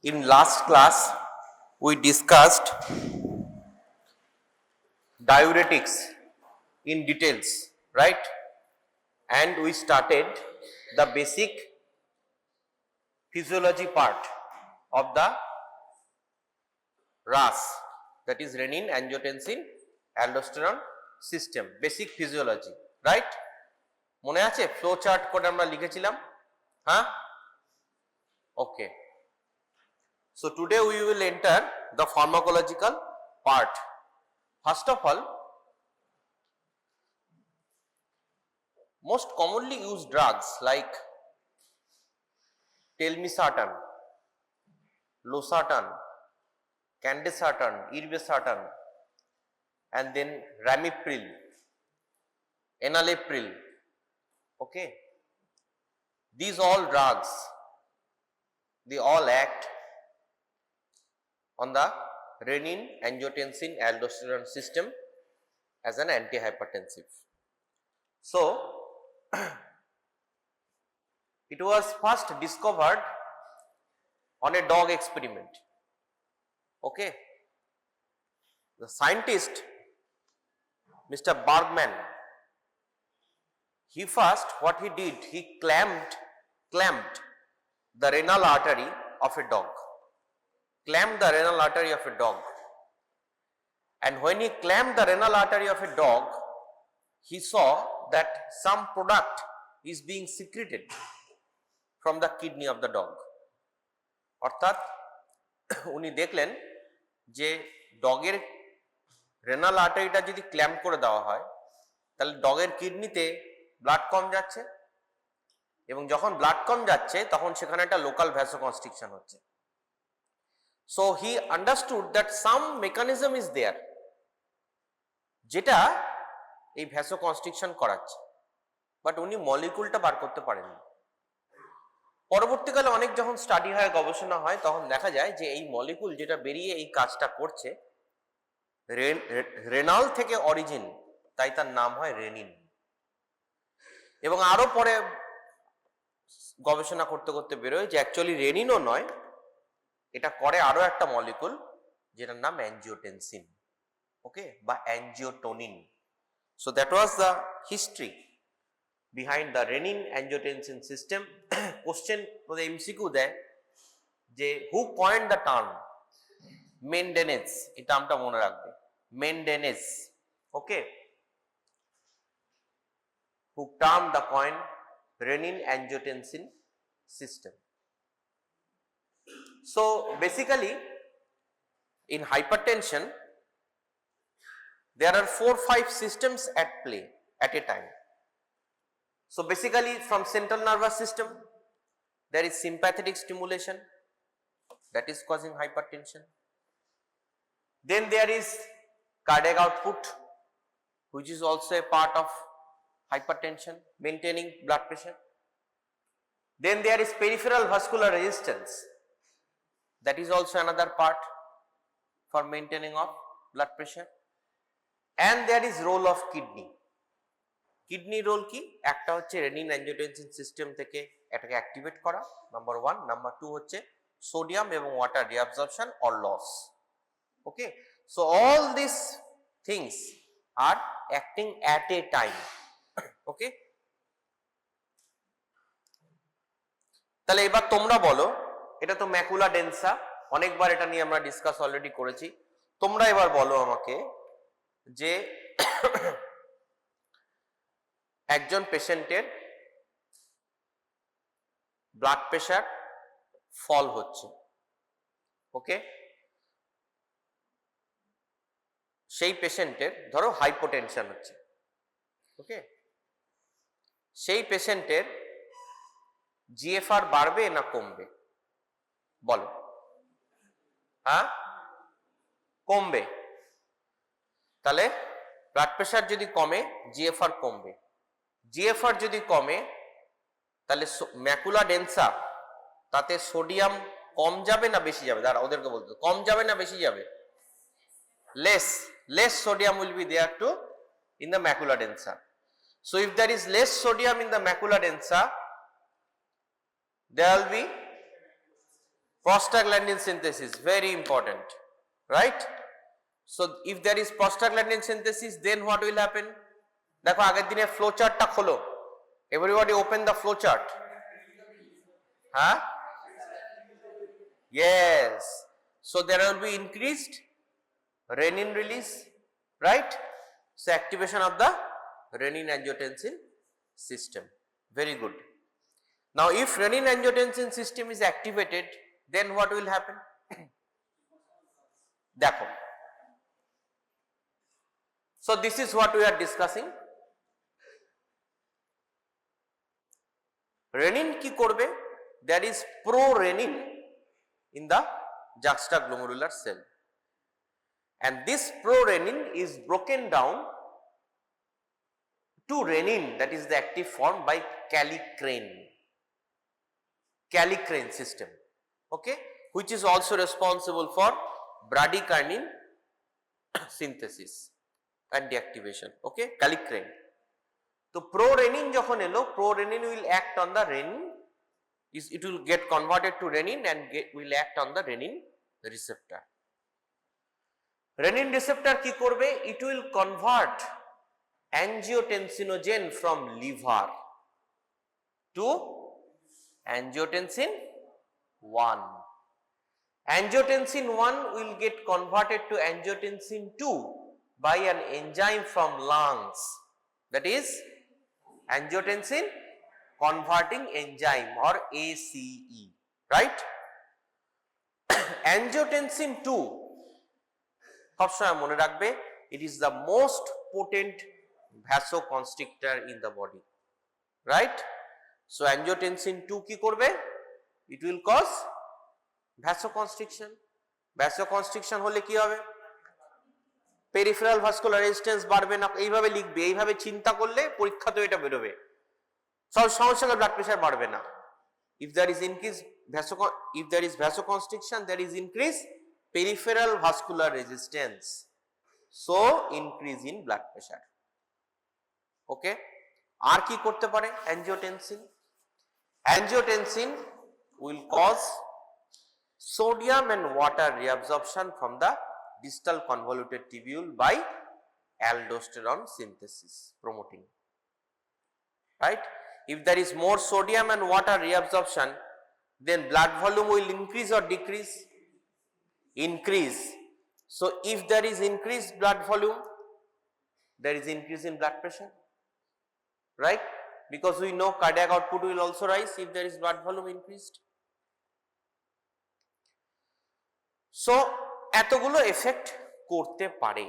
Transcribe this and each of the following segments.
In last class, we discussed diuretics in details, right? And we started the basic physiology part of the RAS, that is renin, angiotensin, aldosterone system, basic physiology, right? মনে আছে flow chart করে আমরা লিখেছিলাম, হ্যাঁ? Okay. So today we will enter the pharmacological part. First of all, most commonly used drugs like telmisartan, losartan, candesartan, irbesartan, and then ramipril, enalapril. Okay, these all drugs, they all act on the renin, angiotensin, aldosterone system as an antihypertensive. So it was first discovered on a dog experiment. Okay, the scientist Mr. Bergman, he first what he did, he clamped the renal artery of a dog, clamped the renal artery of a dog, and when he clamped the renal artery of a dog, he saw that some product is being secreted from the kidney of the dog. অর্থাৎ উনি দেখলেন যে ডগের renal আর্টারিটা যদি clamp করে দেওয়া হয় তাহলে ডগের কিডনিতে ব্লাড কম যাচ্ছে, এবং যখন ব্লাড কম যাচ্ছে তখন সেখানে একটা লোকাল ভ্যাসোকনস্ট্রিকশন হচ্ছে. So he understood that some mechanism is there যেটা এই ভ্যাসোকনস্ট্রিকশন করাচ্ছে, বাট উনি মলিকুলটা বার করতে পারেননি. পরবর্তীকালে অনেক যখন স্টাডি হয়, গবেষণা হয়, তখন দেখা যায় যে এই মলিকুল যেটা বেরিয়ে এই কাজটা করছে রেনাল থেকে অরিজিন, তাই তার নাম হয় রেনিন. এবং আরো পরে গবেষণা করতে করতে বেরোয় যে অ্যাকচুয়ালি রেনিনও নয়, এটা করে আরো একটা মলিকুল যেটার নাম অ্যাঞ্জিওটেনসিন, ওকে, বা অ্যাঞ্জিওটোনিন. So that was the history behind the renin angiotensin system. Question for the MCQ দেয় যে who coined the term? Mendenes, এই টার্মটা মনে রাখবে, Mendenes, okay, who termed the coin renin angiotensin system. So basically in hypertension there are 4-5 systems at play at a time. So basically from central nervous system there is sympathetic stimulation that is causing hypertension. Then there is cardiac output, which is also a part of hypertension, maintaining blood pressure. Then there is peripheral vascular resistance, that is also another part for maintaining of blood pressure. And there is role of kidney. Kidney role কি? একটা হচ্ছে renin angiotensin system থেকে এটাকে activate করা, number 1. Number 2 হচ্ছে sodium এবং water reabsorption or loss. Okay, so all this things are acting at a time. Okay, তাহলে এবার তোমরা বলো, এটা তো ম্যাকুলা ডেন্সা, অনেকবার এটা নিয়ে আমরা ডিসকাস অলরেডি করেছি. তোমরা এবার বলো আমাকে যে একজন পেশেন্টের ব্লাড প্রেশার ফল হচ্ছে, ওকে, সেই পেশেন্টের ধরো হাইপোটেনশন হচ্ছে, ওকে, সেই পেশেন্টের জিএফআর বাড়বে না কমবে? বলো, হ্যাঁ, কমবে. তাহলে ব্লাড প্রেশার যদি কমে জিএফআর কমবে, জিএফআর যদি কমে তাহলে ম্যাকুলা ডেন্সা, তাতে সোডিয়াম কম যাবে না বেশি যাবে? দাঁড়া, ওদেরকে বলতে, কম যাবে না বেশি যাবে? less sodium will be there to in the macula densa. So if there is less sodium in the macula densa, there will be prostaglandin synthesis, very important, right? So if there is prostaglandin synthesis, then what will happen? দেখো আগের দিনে flow চার্টটা খোলো, everybody open the flow chart. Huh? Yes, so there will be increased renin release, right? So activation of the renin angiotensin system, very good. Now if renin angiotensin system is activated, then what will happen? দেখো, so this is what we are discussing. Renin কি করবে? There is prorenin in the juxtaglomerular cell, and this prorenin is broken down to renin, that is the active form, by kallikrein system, okay, which is also responsible for bradykinin synthesis and deactivation, okay, kallikrein. So prorenin যখন এলো, prorenin will act on the renin, it will get converted to renin and will act on the renin receptor. Renin receptor কি করবে? It will convert angiotensinogen from liver to angiotensin 1. Angiotensin 1 will get converted to angiotensin 2 by an enzyme from lungs, that is angiotensin converting enzyme or ACE, right? Angiotensin 2 সবসময় মনে রাখবে, it is the most potent vasoconstrictor in the body, right? So angiotensin 2 কি করবে? It will cause vasoconstriction. Vasoconstriction হলে কি হবে? Peripheral vascular resistance বাড়বে না, এইভাবে লিখবে, এইভাবে চিন্তা করলে পরীক্ষাতে এটা বেরোবে। সব সমস্যার ব্লাড প্রেশার বাড়বে না। If there is vasoconstriction, there is increase peripheral vascular resistance, so increase in blood pressure, okay? আর কি করতে পারে angiotensin? Angiotensin will cause sodium and water reabsorption from the distal convoluted tubule by aldosterone synthesis promoting, right? If there is more sodium and water reabsorption, then blood volume will increase or decrease? Increase. So if there is increased blood volume, there is increase in blood pressure, right? Because we know cardiac output will also rise if there is blood volume increased. So এতগুলো effect করতে পারে,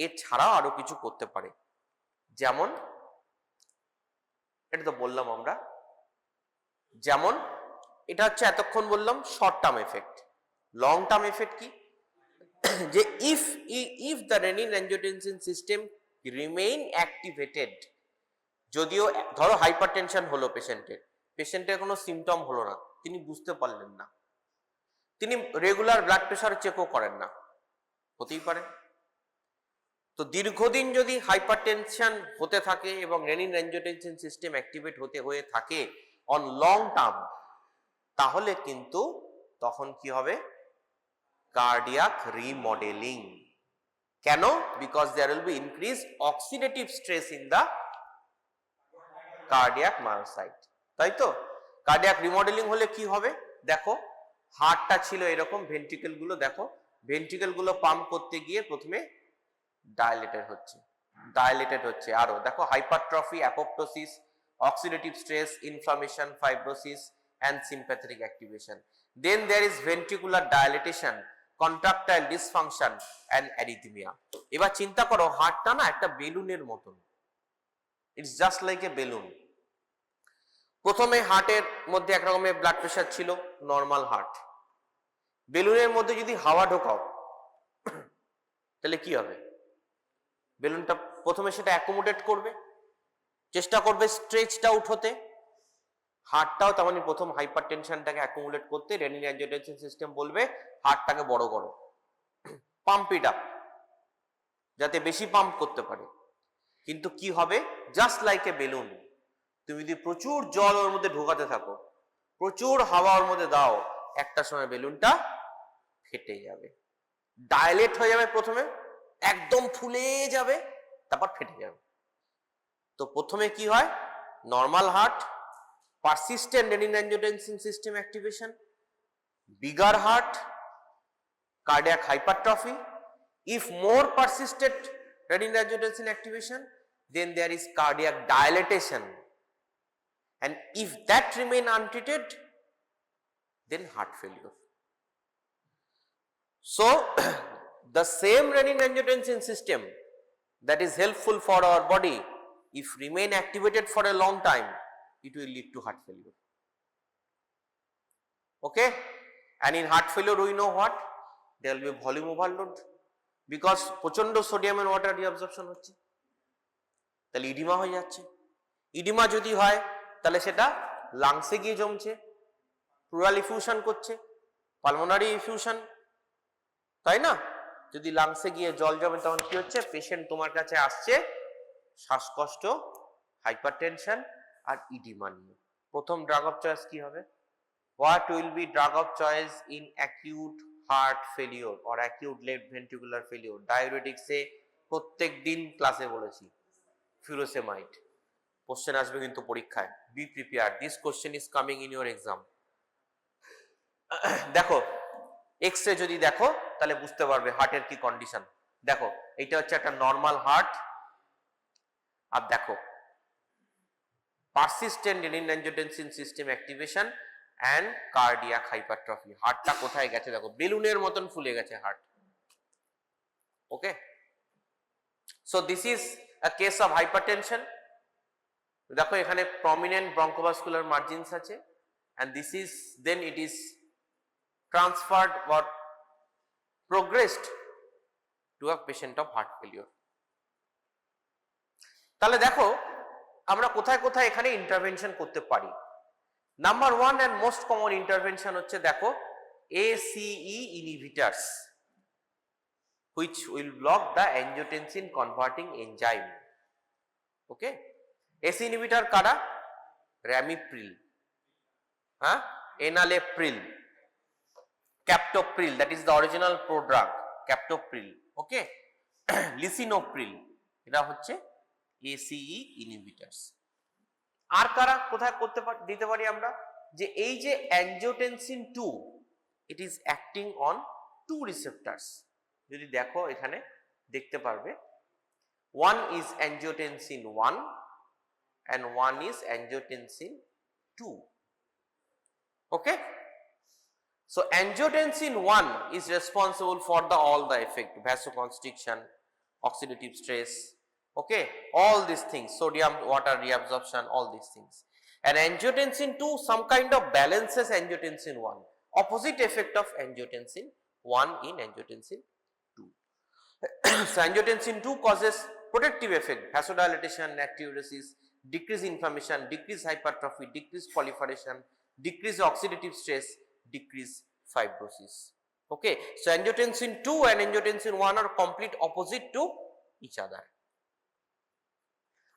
এছাড়াও আরো কিছু করতে পারে, যেমন এটা তো বললাম আমরা, যেমন এটা হচ্ছে এতক্ষণ বললাম short term effect. Long term effect কি? যে if the renin angiotensin system remain activated, যদিও ধরো হাইপারটেনশন হলো পেশেন্টের কোনো সিমটম হলো না, তিনি বুঝতে পারলেন না, তিনি রেগুলার ব্লাড প্রেশার চেকও করেন না, হতেই পারে। তো দীর্ঘদিন যদি হাইপারটেনশন হতে থাকে এবং রেনিন অ্যাঞ্জিওটেনসিন সিস্টেম অ্যাক্টিভেট হয়ে থাকে অন লং টার্ম, তাহলে কিন্তু তখন কি হবে? Cardiac remodelling. কেন? Because there will be increase oxidative stress in the cardiac myocyte, তাই তো? কার্ডিয়াক রিমডেলিং হলে কি হবে? দেখো হার্টটা ছিল এরকম, ভেন্ট্রিকেল গুলো দেখো, ভেন্ট্রিকেল গুলো পাম্প করতে গিয়ে প্রথমে ডাইলেটেড হচ্ছে আরো, দেখো hypertrophy, apoptosis, oxidative stress, inflammation, fibrosis and sympathetic activation. Then there is ventricular dilatation, contractile dysfunction and arrhythmia. এবার চিন্তা করো হার্টটা না একটা বেলুনের মতন, it's just like a balloon. প্রথমে হার্টের মধ্যে এক রকমের ব্লাড প্রেশার ছিল, নর্মাল হার্ট। বেলুনের মধ্যে যদি হাওয়া ঢোকাও তাহলে কি হবে? বেলুনটা প্রথমে সেটা অ্যাকোমোডেট করবে, চেষ্টা করবে স্ট্রেচড আউট হতে। হার্টটাও তেমন প্রথম হাইপারটেনশনটাকে অ্যাকুমুলেট করতে রেনিন অ্যাঞ্জিওটেনসিন সিস্টেম বলবে হার্টটাকে বড় করো, পাম্প ইট আপ, যাতে বেশি পাম্প করতে পারে। কিন্তু কি হবে? জাস্ট লাইক এ বেলুন, তুমি যদি প্রচুর জল ওর মধ্যে ঢোকাতে থাকো, প্রচুর হাওয়া ওর মধ্যে দাও, একটা সময় বেলুনটা ফেটে যাবে, ডাইলেট হয়ে যাবে, প্রথমে একদম ফুলে যাবে, তারপর ফেটে যাবে। তো প্রথমে কি হয়, normal heart, persistent renin-angiotensin system activation, bigger heart, cardiac hypertrophy. If more persistent renin-angiotensin activation, then there is cardiac dilatation, and if that remain untreated, then heart failure. So the same renin-angiotensin system that is helpful for our body, if remain activated for a long time, it will lead to heart failure. Okay, and in heart failure we know what, there will be volume overload because প্রচন্ড sodium and water reabsorption হচ্ছে, তাহলে edema হয়ে যাচ্ছে। Edema যদি হয় তাহলে সেটা লাংসে গিয়ে জমছে, প্লুরাল ইফিউশন করছে, পালমোনারি ইফিউশন, তাই না? যদি লাংসে গিয়ে জল জমে তখন কি হচ্ছে, পেশেন্ট তোমার কাছে আসছে শ্বাসকষ্ট, হাইপারটেনশন আর ইডিমা নিয়ে। প্রথম ড্রাগ অফ চয়েস কি হবে? What will be drug of choice in acute heart failure or acute left ventricular failure? Diuretics এ প্রত্যেক দিন ক্লাসে বলেছি furosemide। কোশ্চেন আসবে কিন্তু পরীক্ষায়, B prepare, this question is coming in your exam. দেখো এক্স-রে যদি দেখো তাহলে বুঝতে পারবে হার্টের কি কন্ডিশন। দেখো এটা হচ্ছে একটা নর্মাল হার্ট, আর দেখো persistent renin-angiotensin system activation and cardiac hypertrophy, হার্টটা কোথায় গেছে দেখো, বেলুনের মতন ফুলে গেছে heart. Okay, so this is a case of hypertension. দেখো এখানে প্রমিনেন্ট ব্রঙ্কোভাস্কুলার মার্জিনস আছে, and this is then it is transferred or progressed to a patient of heart failure. তাহলে দেখো আমরা কোথায় কোথায় এখানে ইন্টারভেনশন করতে পারি। Number one and most common intervention হচ্ছে দেখো ACE inhibitors which will block the angiotensin converting enzyme. Okay, ACE inhibitor কারা? Ramipril, হ্যাঁ, enalapril, captopril, that is the original prodrug, captopril. Okay, lisinopril, এটা হচ্ছে ACE inhibitors. আর কারা কোথায় করতে দিতে পারি আমরা, যে এই যে angiotensin 2, it is acting on 2 রিসেপ্টরস। যদি দেখো এখানে দেখতে পারবে, one is angiotensin 1 and one is angiotensin 2. Okay, so angiotensin 1 is responsible for all the effect, vasoconstriction, oxidative stress, okay, all these things, sodium water reabsorption, all these things. And angiotensin 2 some kind of balances angiotensin 1, opposite effect of angiotensin 1 in angiotensin 2. So angiotensin 2 causes protective effect, vasodilatation, natriuresis, decrease inflammation, decrease hypertrophy, decrease proliferation, decrease oxidative stress, decrease fibrosis. Okay, so angiotensin 2 and angiotensin 1 are complete opposite to each other.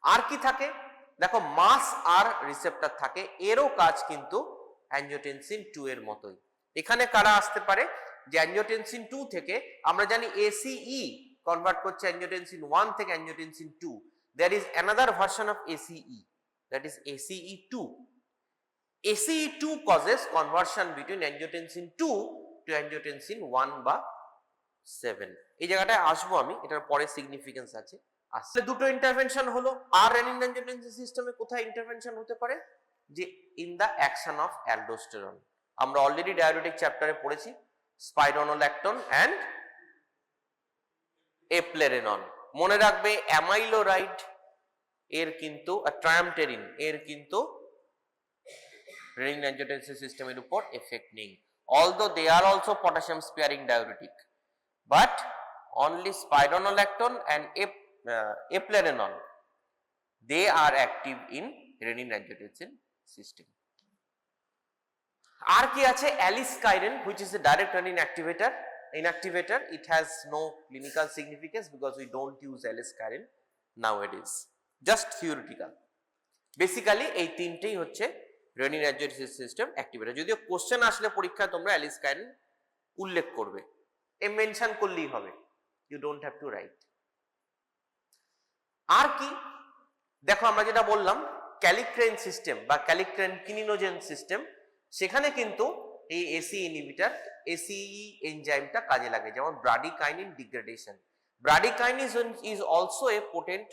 আর কি থাকে দেখো, মাস আর receptor থাকে, এরও কাজ কিন্তু angiotensin 2 এর মতোই। এখানে কারা আসতে পারে, যে অ্যাঞ্জিওটেনসিন 2 থেকে আমরা জানি ACE কনভার্ট করছে অ্যাঞ্জিওটেনসিন 1 থেকে angiotensin 2, there is another version of ACE, that is ACE2. ACE2 causes conversion between angiotensin 2 to angiotensin 1 বা 7। এই জায়গাটায় আসবো আমি, এটার পরে সিগনিফিকেন্স আছে। আসলে দুটো ইন্টারভেনশন হলো। আর রেনিন-অ্যাঞ্জিওটেনসিন সিস্টেমে কোথায় ইন্টারভেনশন হতে পারে, যে in the action of aldosterone. আমরা অলরেডি ডায়াবেটিক চ্যাপ্টারে পড়েছি স্পাইরোনোল্যাকটোন অ্যান্ড এপ্লেরেনন। মনে রাখবে অ্যামাইলোরাইড এর কিন্তু ট্রায়ামটেরিন এর কিন্তু রেনিন-অ্যাঞ্জিওটেনসিন সিস্টেমের উপর এফেক্ট নেই, although they are also potassium sparing diuretic, but only spironolactone and eplerenone, they are active in renin-angiotensin system. আর কি আছে, aliskiren, which is a direct renin inactivator. It has no clinical significance because we don't use aliskiren nowadays, just theoretical. Basically এই তিনটেই হচ্ছে রেনিনার্জিক system activator. যদিও question আসলে পরীক্ষায় তোমরা অ্যালিস কাইনিন উল্লেখ করবে, মেনশন করলেই হবে, you don't have to write. আর কি দেখো, আমরা যেটা বললাম ক্যালিক্রেন সিস্টেম বা ক্যালিক্রেন কিনিনোজেন সিস্টেম, সেখানে কিন্তু এই এসি ইনহিবিটর এসিই এনজাইমটা কাজে লাগে, যেমন bradykinin degradation. Bradykinin is also a potent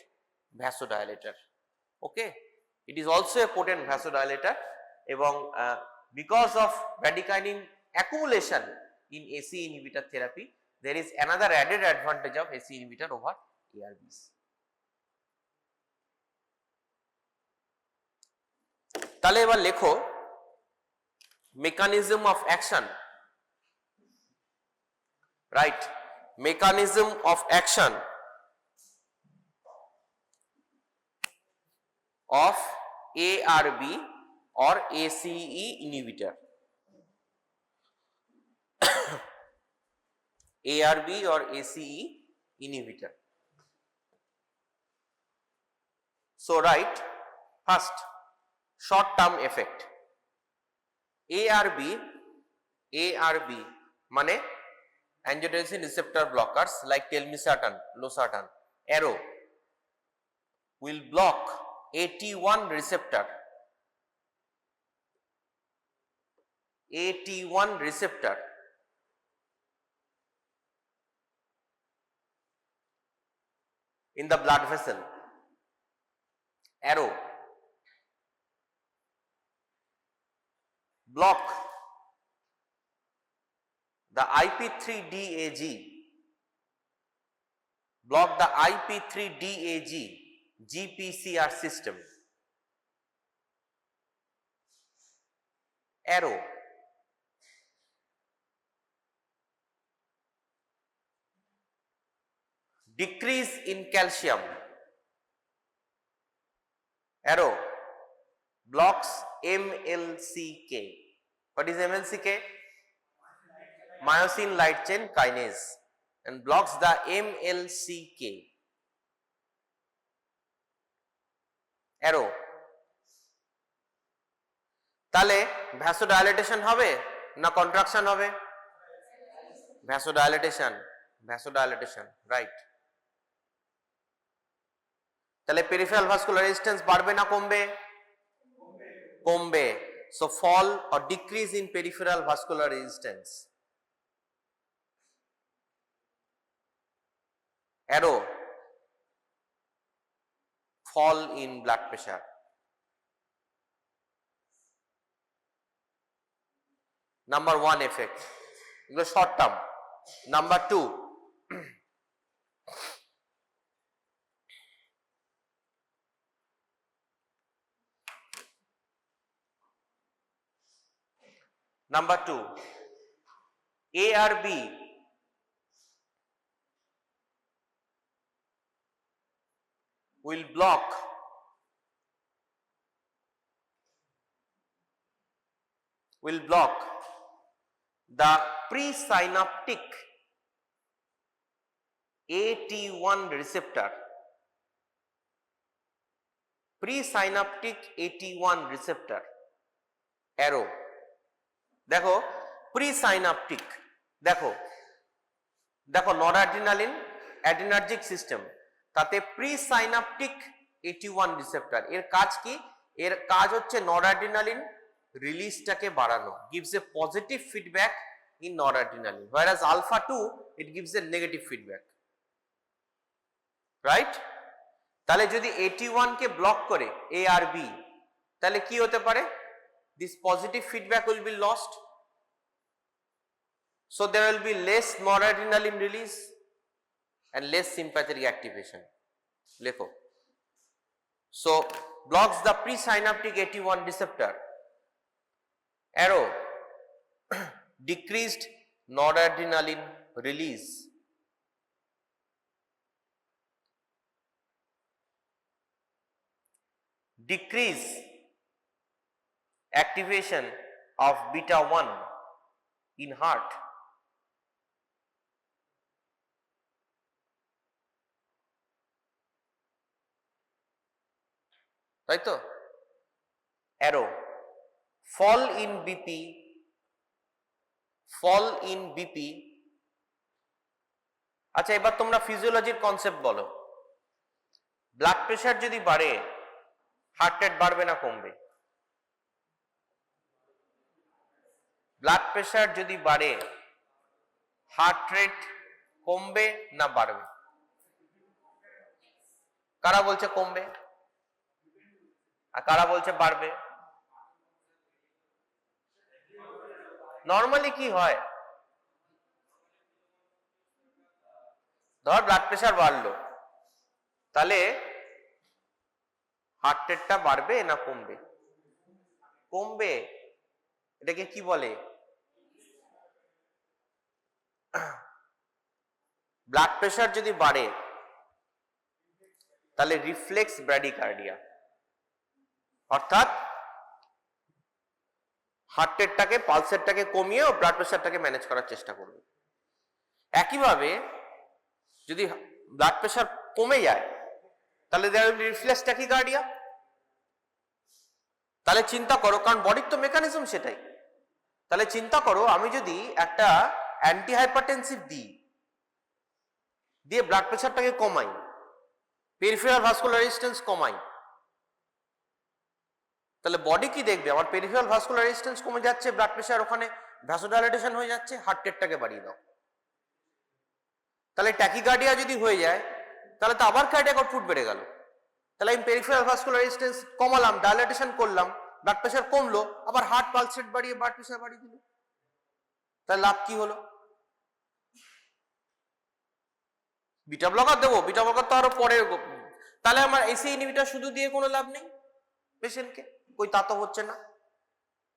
vasodilator. Okay, it is also a potent vasodilator, এবং because of bradykinin accumulation in AC inhibitor therapy, there is another added advantage of AC inhibitor over ARBs. তাহলে এবার লেখো mechanism of action, right? Mechanism of action of ARB or ACE inhibitor. ARB or ACE inhibitor. So write first short term effect. ARB মানে angiotensin receptor blockers like telmisartan, losartan, ARO will block AT1 receptor. AT1 receptor in the blood vessel. ARO block the IP3DAG, block the IP3DAG GPCR system. ARO decrease in calcium. ARO blocks MLCK. What is MLCK? Myosin light chain kinase, and blocks the MLCK. ARO তাহলে ভ্যাসোডাইলেটেশন হবে না contraction হবে? Vasodilatation, right. তাহলে peripheral vascular resistance বাড়বে না কমবে? কমবে। So fall or decrease in peripheral vascular resistance. Arrow fall in blood pressure. Number 1 effect, এগুলো short term. Number 2, ARB will block the presynaptic AT1 receptor. Presynaptic AT1 receptor. ARO দেখো প্রিসাইনাপটিক, দেখো নরঅ্যাড্রিনালিন অ্যাড্রিনার্জিক system, তাতে প্রিসাইনাপটিক AT1 receptor, এর কাজ কি? এর কাজ হচ্ছে নরঅ্যাড্রিনালিন রিলিজটাকে বাড়ানো, gives a positive feedback in noradrenaline, whereas alpha 2 it gives a negative feedback, right? তাহলে যদি AT1 কে ব্লক করে ARB, তাহলে কি হতে পারে? This positive feedback will be lost, so there will be less noradrenaline release and less sympathetic activation. Lekho, so blocks the presynaptic AT1 receptor. ARO decreased noradrenaline release. Decrease activation of beta 1 in heart. তাই তো? ARO fall in BP। আচ্ছা, এবার তোমরা ফিজিওলজির concept বলো। Blood pressure যদি বাড়ে heart rate বাড়বে না কমবে? ব্লাড প্রেশার যদি বাড়ে হার্ট রেট কমবে না বাড়বে? কারা বলছে কমবে আর কারা বলছে বাড়বে? নর্মালি কি হয়, ধর ব্লাড প্রেশার বাড়লো, তাহলে হার্ট রেটটা বাড়বে না কমবে? কমবে। এটাকে কি বলে? ব্লাড প্রেশার যদি বাড়ে তাহলে রিফ্লেক্স ব্র্যাডিকার্ডিয়া, অর্থাৎ হার্ট রেটটাকে, পালস রেটটাকে কমিয়ে ও ব্লাড প্রেশারটাকে ম্যানেজ করার চেষ্টা করবে। একইভাবে যদি ব্লাড প্রেশার কমে যায় তাহলে রিফ্লেক্স ট্যাকিকার্ডিয়া। তাহলে চিন্তা করো, কারণ বডির তো মেকানিজম সেটাই। তাহলে চিন্তা করো, আমি যদি একটা অ্যান্টি হাইপারটেনসিভ দিয়ে ব্লাড প্রেশারটাকে কমাই, পেরিফেরাল ভাস্কুলার রেজিস্ট্যান্স কমাই, তাহলে বডি কি দেখবে? আমার পেরিফেরাল ভাস্কুলার রেজিস্ট্যান্স কমে যাচ্ছে, ব্লাড প্রেশার ওখানে ভ্যাসোডাইলেটেশন হয়ে যাচ্ছে, হার্ট রেটটাকে বাড়িয়ে দাও। তাহলে ট্যাকিকার্ডিয়া যদি হয়ে যায় তাহলে তো আবার কার্ডিয়াক আউটপুট বেড়ে গেল। তাহলে আমি পেরিফেরাল ভাস্কুলার রেজিস্ট্যান্স কমালাম, ডাইলেটেশন করলাম, ব্লাড প্রেশার কমলো, আবার হার্ট পালস রেট বাড়িয়ে ব্লাড প্রেশার বাড়িয়ে দিল। তাহলে লাভ কি হলো? বিটা ব্লকার দেবো, বিটা ব্লকার তো আরো পরে। তাহলে আমার এসি ইনহিবিটর শুধু দিয়ে কোনো লাভ নেই পেশেন্টকে, ওই তা তো হচ্ছে না।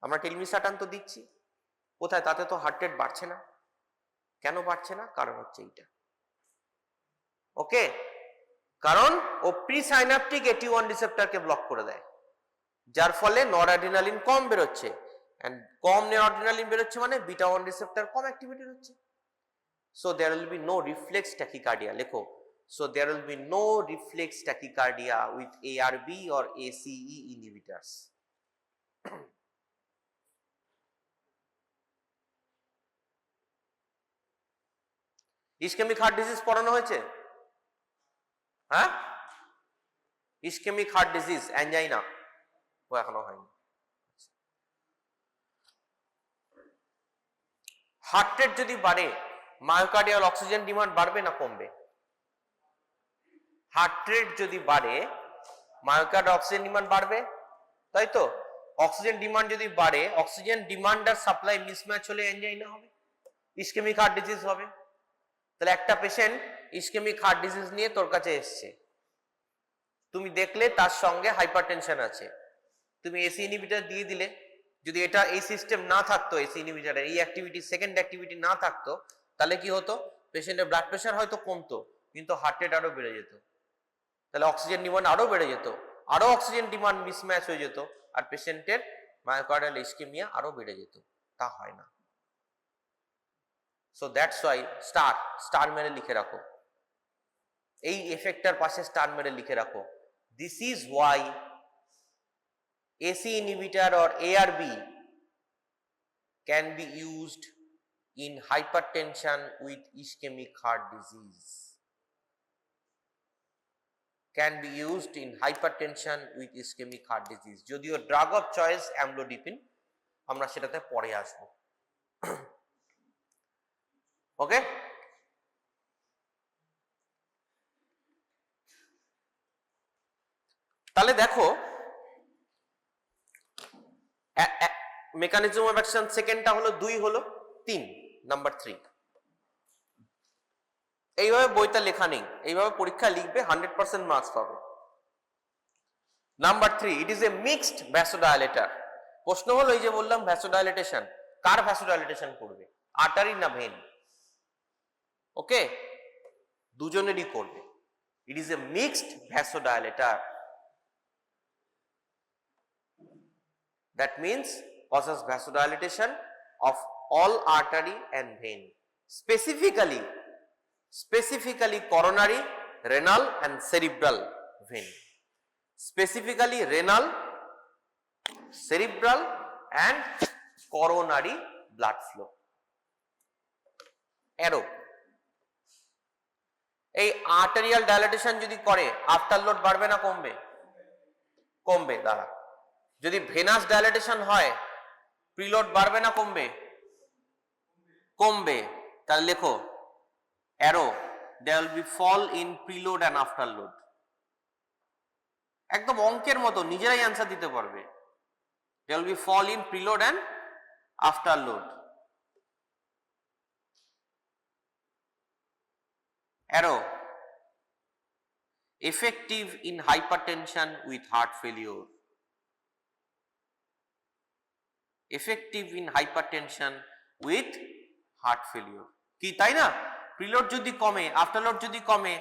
আমরা টেলমিসাটান তো দিচ্ছি, কোথায়? তাতে তো হার্ট রেট বাড়ছে না। কেন বাড়ছে না? কারণ হচ্ছে এইটা। ওকে, কারণ ও প্রিসাইনাপটিক AT1 রিসেপ্টরকে ব্লক করে দেয়, যার ফলে নরঅ্যাড্রিনালিন কম বেরোচ্ছে, এন্ড কম নরঅ্যাড্রিনালিন বেরোচ্ছে মানে বিটা 1 রিসেপ্টর কম অ্যাক্টিভিটি হচ্ছে। So there will be no reflex tachycardia. লেখো, so there will be no reflex tachycardia with ARB or ACE inhibitors. Ischaemic heart disease পড়ানো হয়েছে? হ্যাঁ, ইসকেমিক হার্ট ডিজিজ, অ্যাঞ্জাইনা, ও এখনো হয়নি। হার্ট রেট যদি বাড়ে মায়োকার্ডিয়াল অক্সিজেন ডিমান্ড বাড়বে না কমবে? হার্ট রেট যদি বাড়ে মায়োকার্ডিয়াল অক্সিজেন ডিমান্ড বাড়বে, তাই তো? অক্সিজেন ডিমান্ড যদি বাড়ে, অক্সিজেন ডিমান্ড আর সাপ্লাই মিসম্যাচ হলে অ্যাঞ্জাইনা হবে, ইসকেমিক হার্ট ডিজিজ হবে। তাহলে একটা পেশেন্ট ইসকেমিক হার্ট ডিজিজ নিয়ে তোর কাছে এসছে, তুমি দেখলে তার সঙ্গে হাইপারটেনশন আছে, তুমি এসি ইনহিবিটর দিয়ে দিলে। যদি এটা এই সিস্টেম না থাকতো, এসি ইনহিবিটরের এই অ্যাক্টিভিটি, সেকেন্ড অ্যাক্টিভিটি না থাকতো, তাহলে কি হতো? পেশেন্টের ব্লাড প্রেশার হয়তো কমতো, কিন্তু হার্ট রেট আরো বেড়ে যেত। তাহলে অক্সিজেন ডিমান্ড আরো বেড়ে যেত, আরো অক্সিজেন ডিমান্ড মিসম্যাচ হয়ে যেত, আর পেশেন্টের মায়োকার্ডিয়াল ইসকেমিয়া আরো বেড়ে যেত। তা হয় না। সো দ্যাটস ওয়াই স্টার মেরে লিখে রাখো, এই এফেক্টটার পাশে স্টার মেরে লিখে রাখো, this is Y AC inhibitor or ARB can be used in hypertension with ischemic heart disease. Can be used in hypertension with ischemic heart disease. যদিও ড্রাগ অফ চয়েস অ্যামলোডিপিন, আমরা সেটাতে পরে আসবো। ওকে, তাহলে দেখো মেকানিজম অফ অ্যাকশন সেকেন্ডটা হলো 2, হলো 3, number 3। এইভাবে বইটা লেখা নেই, এইভাবে পরীক্ষা লিখবে, 100% মার্কস পাবে। Number 3, it is a mixed vasodilator. প্রশ্ন হলো, এই যে বললাম ভ্যাসোডাইলেটেশন, কার ভ্যাসোডাইলেটেশন করবে? আর্টারি না ভেন? ওকে, দুজনেরই করবে। It is a mixed vasodilator, that means causes vasodilatation of all artery and vein, specifically coronary, renal and cerebral vein, specifically renal, cerebral and coronary blood flow. Arrow. এই arterial dilatation যদি করে after load বাড়বে না কমবে? কমবে। দাঁড়া, যদি venous dilatation হয় প্রিলোড বাড়বে না কমবে? কমবে। তাহলে লেখো arrow, there will be fall in preload and afterload. একদম অঙ্কের মতো নিজেরাই অ্যান্সার দিতে পারবে। there will be fall in preload and afterload. Arrow, effective in hypertension with heart failure. Effective in hypertension with heart failure. কি তাই না? Preload যদি কমে, আফটারলোড যদি কমে,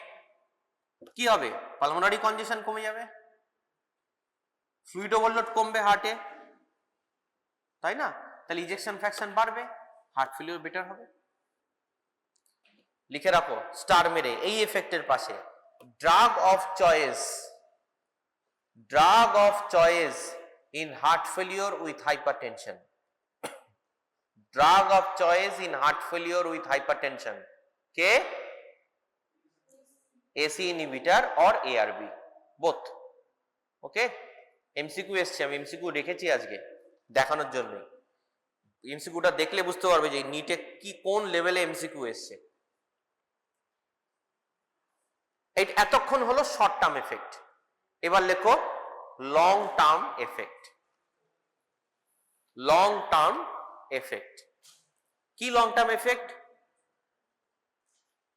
কি হবে? পালমোনারি কনজেশন কমে যাবে, ফ্লুইড ওভারলোড কমবে হার্টে, তাই না? তাহলে ইজেকশন ফ্র্যাকশন বাড়বে, হার্ট ফেলিওর বেটার হবে। লিখে রাখো স্টার মেরে এই এফেক্টের পাশে, drug of choice, drug of choice in heart failure with hypertension, drug of choice in heart failure with hypertension, K? AC inhibitor or ARB, both. Okay, MCQ এসছে, আমি MCQ রেখেছি আজকে দেখানোর জন্য। এমসিকিউটা দেখলে বুঝতে পারবে যে নিটে কি কোন লেভেলে এমসিকিউ এসছে। এতক্ষণ হলো শর্ট টার্ম এফেক্ট, এবার লেখো long term effect. Long term effect. Key long term effect?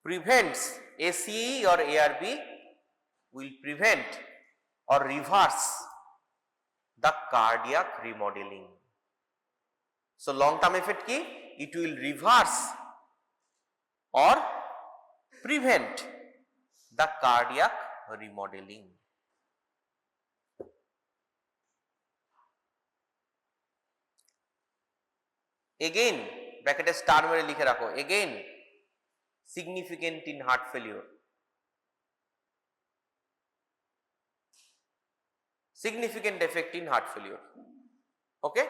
Prevents ACE or ARB will prevent or reverse the cardiac remodeling. So long term effect ki? It will reverse or prevent the cardiac remodeling. Again, ব্র্যাকেটে star মেরে লিখে রাখো, again significant in heart failure, significant effect in heart failure. Okay,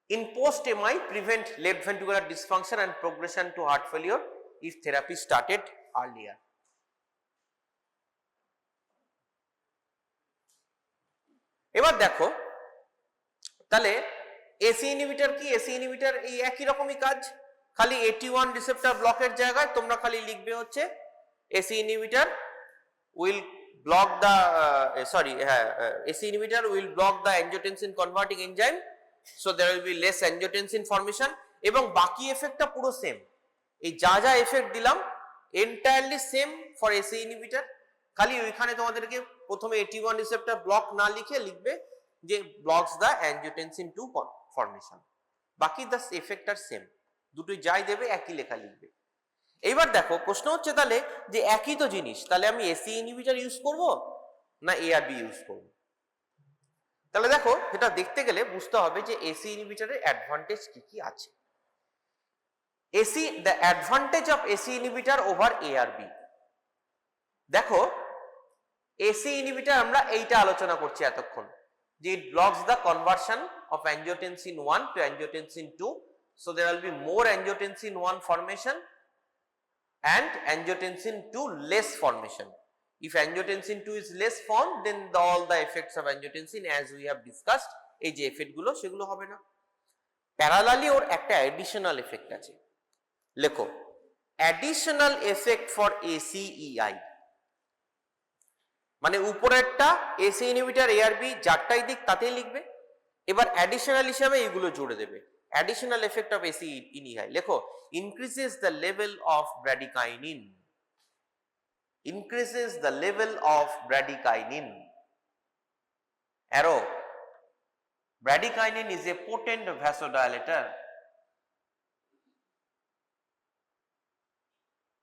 in post MI prevent left ventricular dysfunction and progression to heart failure if therapy started earlier. এবার দেখো তাহলে AC inhibitor কি? AC inhibitor এই একই রকমই কাজ, খালি AT1 receptor ব্লকের জায়গায় তোমরা খালি লিখবে হচ্ছে ACE inhibitor will block the ACE inhibitor will block the angiotensin converting enzyme, so there will be less angiotensin formation, এবং বাকি এফেক্টটা পুরো সেম। এই যা যা এফেক্ট দিলাম entirely same for AC inhibitor, খালি ওইখানে তোমাদেরকে প্রথমে AT1 রিসেপ্টর ব্লক না লিখে লিখবে যে ব্লকস দ্য অ্যাঞ্জিওটেনসিন 2 ফর্মেশন, বাকি দ্য এফেক্ট আর সেম, দুটোই যাই দেবে একই লেখা লিখবে। এইবার দেখো প্রশ্ন হচ্ছে তাহলে যে একই তো জিনিস, তাহলে আমি এসি ইনহিবিটর ইউজ করব না ARB ইউজ করব? তাহলে দেখো এটা দেখতে গেলে বুঝতে হবে যে এসি ইনহিবিটরের অ্যাডভান্টেজ কি কি আছে। The advantage of ACE inhibitor over ARB। দেখো এসি ইনহিবিটর আমরা এইটা আলোচনা করছি এতক্ষণ, যে it blocks the conversion of angiotensin 1 to angiotensin 2, so there will be more angiotensin 1 formation and angiotensin 2 less formation. If angiotensin 2 is less formed, then all the effects of angiotensin as we have discussed, এই যে effect গুলো সেগুলো হবে না। Parallelly ওর একটা additional effect আছে, লেখো additional effect for ACEI, মানে উপরেরটা এসি ইনহিবিটর ARB যারটাই দিক তাতেই লিখবে, এবার অ্যাডিশনাল হিসাবে এগুলো জুড়ে দেবে। Additional effect of ACE inhibitor লেখো increases the level of bradykinin, increases the level of bradykinin. Arrow, bradykinin is a potent vasodilator.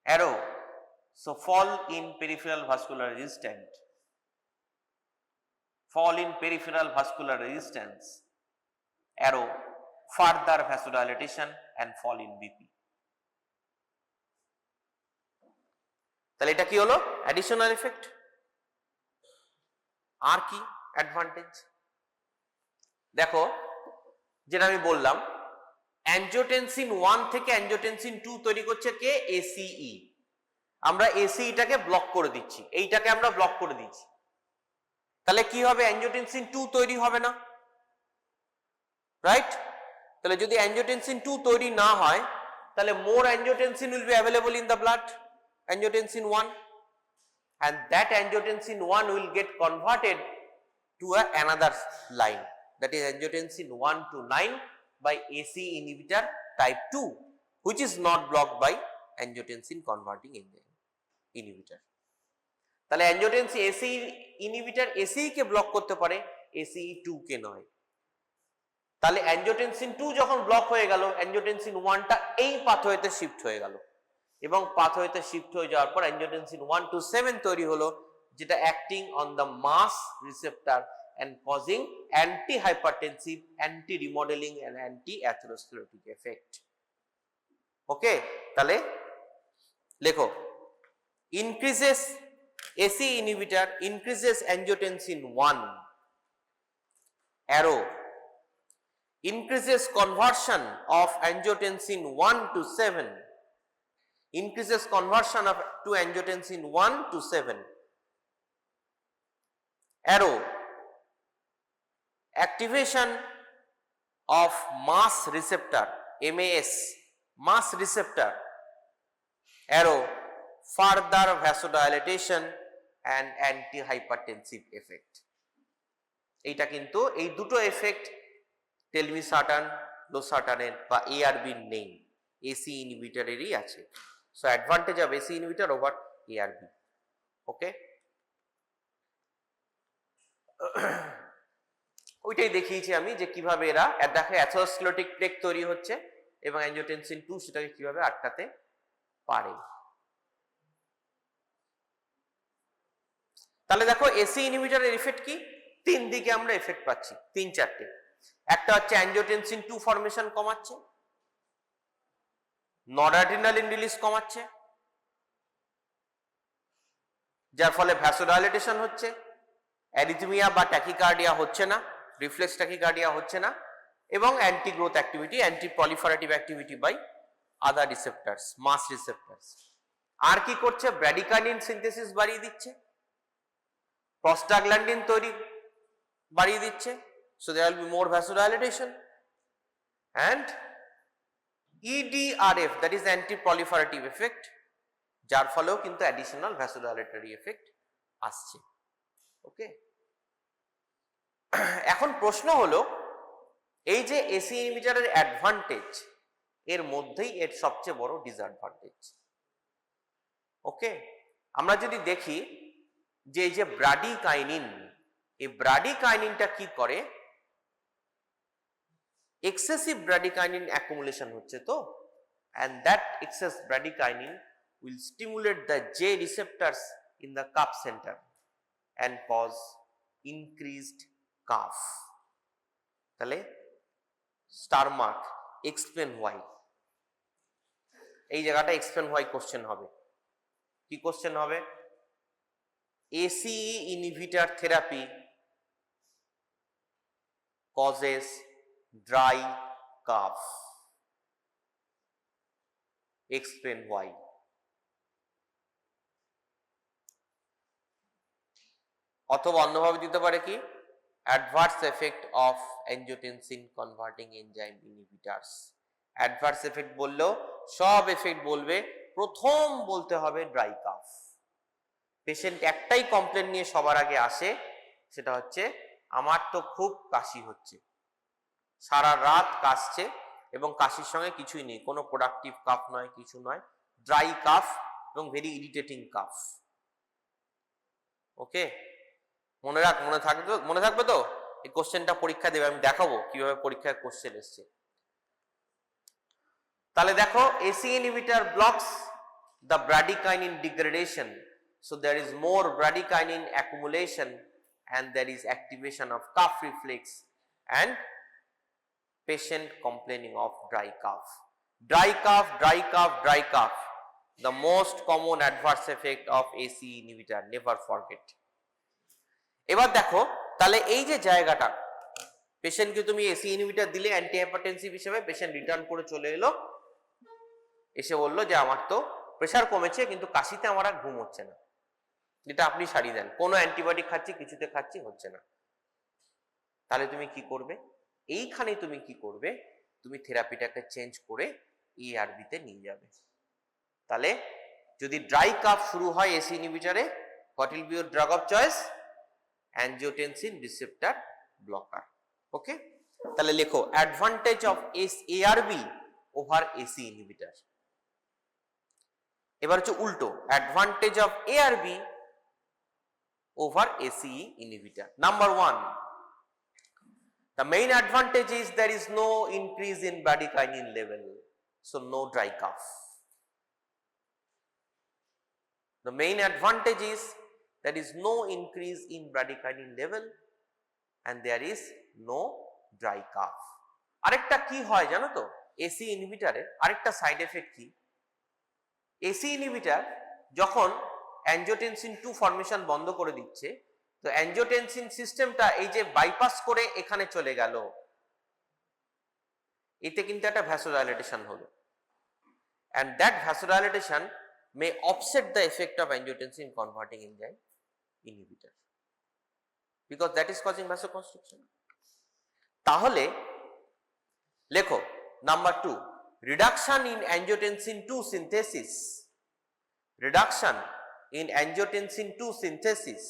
Arrow, so fall in peripheral vascular resistance, fall in peripheral vascular resistance. Arrow, further vasodilatation and fall in BP. তাহলে এটা কি হলো? Additional effect. আর কি advantage? দেখো যেটা আমি বললাম, angiotensin 1 থেকে অ্যাঞ্জিওটেনসিন 2 তৈরি করছে কে? এসিই। আমরা এসিইটাকে ব্লক করে দিচ্ছি, এইটাকে আমরা ব্লক করে দিচ্ছি। তাহলে কি হবে? অ্যাঞ্জিওটেনসিন 2 তৈরি হবে না, রাইট? তাহলে যদি অ্যাঞ্জিওটেনসিন 2 তৈরি না হয়, তাহলে more angiotensin will be available in the blood, angiotensin 1, and that angiotensin 1 will get converted to another line, that is angiotensin 1 to 9 by AC inhibitor type 2, which is not blocked by angiotensin converting enzyme inhibitor. তাহলে angiotensin AC inhibitor ACE কে block করতে পারে, ACE 2 কে নয়। তাহলে angiotensin 2 যখন block হয়ে গেল, angiotensin 1 টা এই পাথওয়েতে শিফট হয়ে গেল, এবং পাথওয়েতে শিফট হয়ে যাওয়ার পর অ্যাঞ্জিওটেনসিন 1 to 7 তৈরি হলো, যেটা acting on the Mas receptor and causing anti hypertensive, anti remodelling and anti atherosclerotic effect. Okay, তাহলে লেখো, increases ACE inhibitor increases angiotensin 1, arrow increases conversion of angiotensin 1 to 7, increases conversion of to angiotensin 1 to 7, arrow activation of mass receptor, MAS, mass receptor, arrow further vasodilatation and antihypertensive effect. এইটা কিন্তু এই দুটো effect telmisartan, লোসার্টানের বা এআরবির নেই, ACE ইনহিবিটরেরই আছে। So advantage of ACE inhibitor over ARB. Okay, ওইটাই দেখিয়েছি আমি যে কিভাবে এরা দেখে অ্যাথেরোস্ক্লেরোটিক প্লেক তৈরি হচ্ছে এবং অ্যাঞ্জিওটেনসিন 2 সেটাকে কিভাবে আটকাতে পারে। তাহলে দেখো এসি ইনহিবিটরের এফেক্ট কি? তিন দিকে আমরা এফেক্ট পাচ্ছি, তিন চারটে। একটা হচ্ছে অ্যাঞ্জিওটেনসিন 2 ফর্মেশন কমাচ্ছে, নরঅ্যাড্রিনালিন রিলিজ কমাচ্ছে, যার ফলে ভ্যাসোডাইলেটেশন হচ্ছে, অ্যারিথমিয়া বা ট্যাকিকার্ডিয়া হচ্ছে না, রিফ্লেক্স ট্যাকিকার্ডিয়া হচ্ছে না, এবং anti growth activity, anti proliferative activity by other receptors, Mas receptors. আর কি করছে? ব্র্যাডিকাইনিন সিনথেসিস বাড়িয়ে দিচ্ছে, প্রস্টাগ্ল্যান্ডিন তৈরি বাড়িয়ে দিচ্ছে, so there will be more vasodilatation, and EDRF, that is anti-proliferative effect, যার ফলেও কিন্তু additional vasodilatory effect আসছে। ওকে, এখন প্রশ্ন হলো, এই যে এসি ইনহিবিটরের অ্যাডভান্টেজ, এর মধ্যেই এর সবচেয়ে বড় ডিসঅ্যাডভান্টেজ। ওকে, আমরা যদি দেখি যে এই যে ব্র্যাডিকাইনিন, এই ব্র্যাডিকাইনিনটা কি করে? excessive bradykinin accumulation হচ্ছে তো, and that excess bradykinin will stimulate the J receptors in the cuff center and cause increased cough. তাহলে স্টার মার্ক, explain why, এই জায়গাটা explain why কোশ্চেন হবে। কি কোশ্চেন হবে? ACE inhibitor therapy causes dry cough. Explain why. অথবা অন্যভাবে দিতে পারে কি? Adverse effect of angiotensin converting enzyme inhibitors. Adverse effect বললেও সব এফেক্ট বলবে, প্রথম বলতে হবে ড্রাই কাফ। পেশেন্ট একটাই কমপ্লেন নিয়ে সবার আগে আসে, সেটা হচ্ছে আমার তো খুব কাশি হচ্ছে, সারা রাত কাশছে এবং কাশির সঙ্গে কিছুই নেই, কোনো প্রোডাক্টিভ কাফ নয়, কিছু নয়, ড্রাই কাফ এবং ভেরি ইরিটেটিং কাফ। ওকে, মনে থাকবে তো? এই কোশ্চেনটা পরীক্ষা দেবে, আমি দেখাবো কিভাবে পরীক্ষায় কোশ্চেন এসছে। তাহলে দেখো, ACE inhibitor blocks the bradykinin degradation, so there is more bradykinin accumulation and there is activation of cough reflex and patient complaining of dry cough. Dry cough, dry cough, dry cough, the most common adverse effect of ACE inhibitor, never forget. এবার দেখো তাহলে এই যে জায়গাটা, পেশেন্টকে তুমি AC inhibitor দিলে anti hypertensive হিসেবে, পেশেন্ট রিটার্ন করে চলে এলো, এসে বললো যে আমার তো প্রেশার কমেছে কিন্তু কাশিতে আমার আর ঘুম হচ্ছে না, যেটা আপনি সারিয়ে দেন, কোনো অ্যান্টিবায়োটিক খাচ্ছি, কিছুতে খাচ্ছি, হচ্ছে না। তাহলে তুমি কি করবে? এইখানে তুমি কি করবে? তুমি থেরাপিটাকে চেঞ্জ করে এআরবি তে নিয়ে যাবে। তাহলে যদি ড্রাই কাফ শুরু হয় এসি ইনহিবিটরে, what will be your drug of choice? Angiotensin receptor blocker. Okay, তাহলে লেখো advantage of ARB over ACE inhibitor. এবার হচ্ছে উল্টো, advantage of ARB over ACE inhibitor. Number 1, the main advantage is there is no increase in bradykinin level, so no dry cough. The main advantage is there is no increase in bradykinin level and there is no dry cough. আরেকটা কি হয় জানো তো, AC ইনহিবিটরের আরেকটা side effect কি? AC inhibitor যখন angiotensin 2 formation বন্ধ করে দিচ্ছে, তো অ্যানজিওটেনসিন সিস্টেমটা এই যে বাইপাস করে এখানে চলে গেল, এতে কিন্তু একটা ভ্যাসোডাইলেটেশন হলো, and that vasodilation may offset the effect of angiotensin converting enzyme inhibitor because that is causing vasoconstriction. তাহলে লেখো number 2, reduction in angiotensin 2 synthesis, reduction in angiotensin 2 synthesis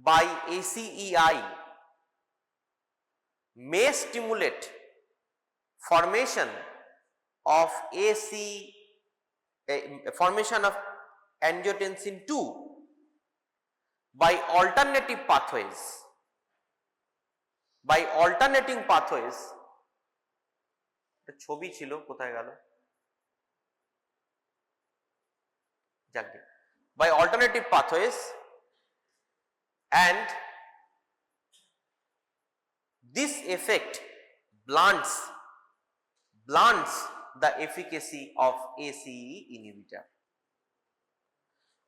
by ACEI may stimulate formation of formation of angiotensin 2 by alternative pathways. By alternating pathways, ছবি ছিল কোথায় গেল, যাকে by alternative pathways, and this effect blunts the efficacy of ACE inhibitor.